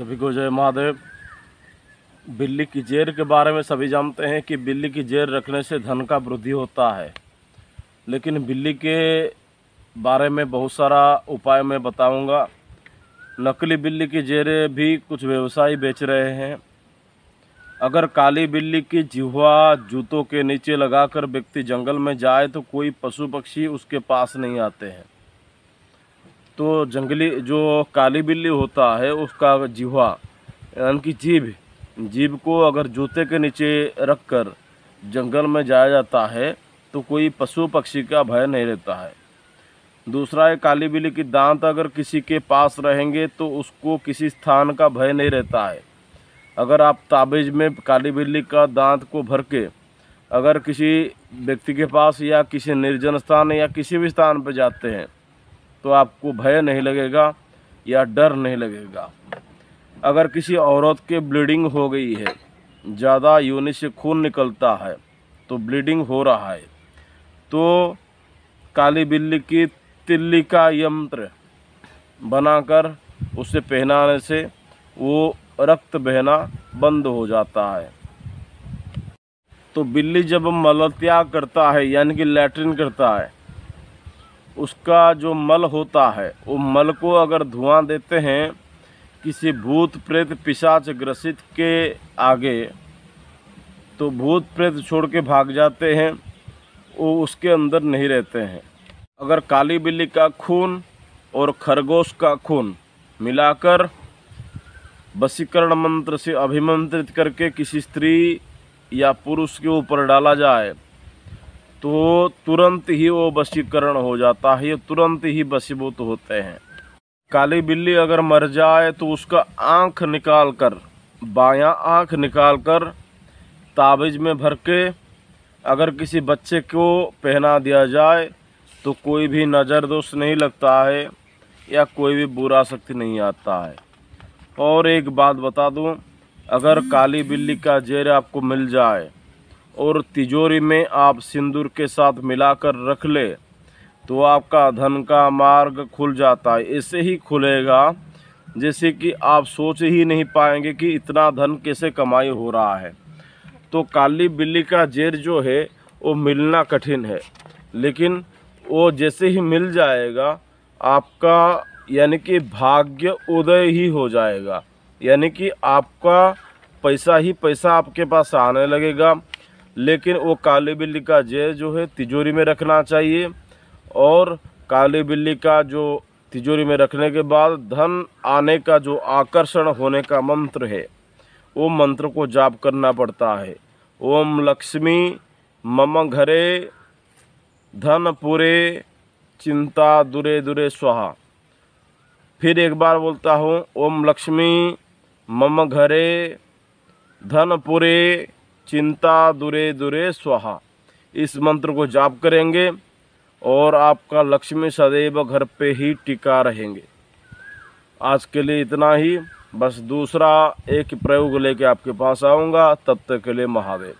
सभी को जय महादेव। बिल्ली की जेर के बारे में सभी जानते हैं कि बिल्ली की जेर रखने से धन का वृद्धि होता है, लेकिन बिल्ली के बारे में बहुत सारा उपाय मैं बताऊंगा। नकली बिल्ली की जेरें भी कुछ व्यवसायी बेच रहे हैं। अगर काली बिल्ली की जिह्वा जूतों के नीचे लगाकर व्यक्ति जंगल में जाए तो कोई पशु पक्षी उसके पास नहीं आते हैं। तो जंगली जो काली बिल्ली होता है उसका जिह्वा यानी कि जीभ को अगर जूते के नीचे रखकर जंगल में जाया जाता है तो कोई पशु पक्षी का भय नहीं रहता है। दूसरा है, काली बिल्ली की दांत अगर किसी के पास रहेंगे तो उसको किसी स्थान का भय नहीं रहता है। अगर आप ताबीज़ में काली बिल्ली का दांत को भर के अगर किसी व्यक्ति के पास या किसी निर्जन स्थान या किसी भी स्थान पर जाते हैं तो आपको भय नहीं लगेगा या डर नहीं लगेगा। अगर किसी औरत के ब्लीडिंग हो गई है, ज़्यादा योनि से खून निकलता है, तो ब्लीडिंग हो रहा है, तो काली बिल्ली की तिल्ली का यंत्र बनाकर उसे पहनाने से वो रक्त बहना बंद हो जाता है। तो बिल्ली जब मलत्याग करता है यानी कि लैट्रिन करता है, उसका जो मल होता है वो मल को अगर धुआं देते हैं किसी भूत प्रेत पिशाच ग्रसित के आगे, तो भूत प्रेत छोड़ के भाग जाते हैं, वो उसके अंदर नहीं रहते हैं। अगर काली बिल्ली का खून और खरगोश का खून मिलाकर वशीकरण मंत्र से अभिमंत्रित करके किसी स्त्री या पुरुष के ऊपर डाला जाए तो तुरंत ही वो वशीकरण हो जाता है, तुरंत ही वशीभूत होते हैं। काली बिल्ली अगर मर जाए तो उसका आँख निकाल कर, बायां आँख निकाल कर ताबीज़ में भर के अगर किसी बच्चे को पहना दिया जाए तो कोई भी नज़र दोष नहीं लगता है या कोई भी बुरा शक्ति नहीं आता है। और एक बात बता दूं, अगर काली बिल्ली का जेर आपको मिल जाए और तिजोरी में आप सिंदूर के साथ मिलाकर रख ले तो आपका धन का मार्ग खुल जाता है। ऐसे ही खुलेगा जैसे कि आप सोच ही नहीं पाएंगे कि इतना धन कैसे कमाई हो रहा है। तो काली बिल्ली का जेर जो है वो मिलना कठिन है, लेकिन वो जैसे ही मिल जाएगा आपका यानी कि भाग्य उदय ही हो जाएगा, यानी कि आपका पैसा ही पैसा आपके पास आने लगेगा। लेकिन वो काली बिल्ली का जेर जो है तिजोरी में रखना चाहिए, और काली बिल्ली का जो तिजोरी में रखने के बाद धन आने का जो आकर्षण होने का मंत्र है वो मंत्र को जाप करना पड़ता है। ओम लक्ष्मी मम घरे धन पुरे चिंता दूरे दूरे स्वाहा। फिर एक बार बोलता हूँ, ओम लक्ष्मी मम घरे धन पुरे चिंता दूरे दूरे स्वाहा। इस मंत्र को जाप करेंगे और आपका लक्ष्मी सदैव घर पे ही टिका रहेंगे। आज के लिए इतना ही, बस दूसरा एक प्रयोग लेके आपके पास आऊँगा। तब तक के लिए महादेव।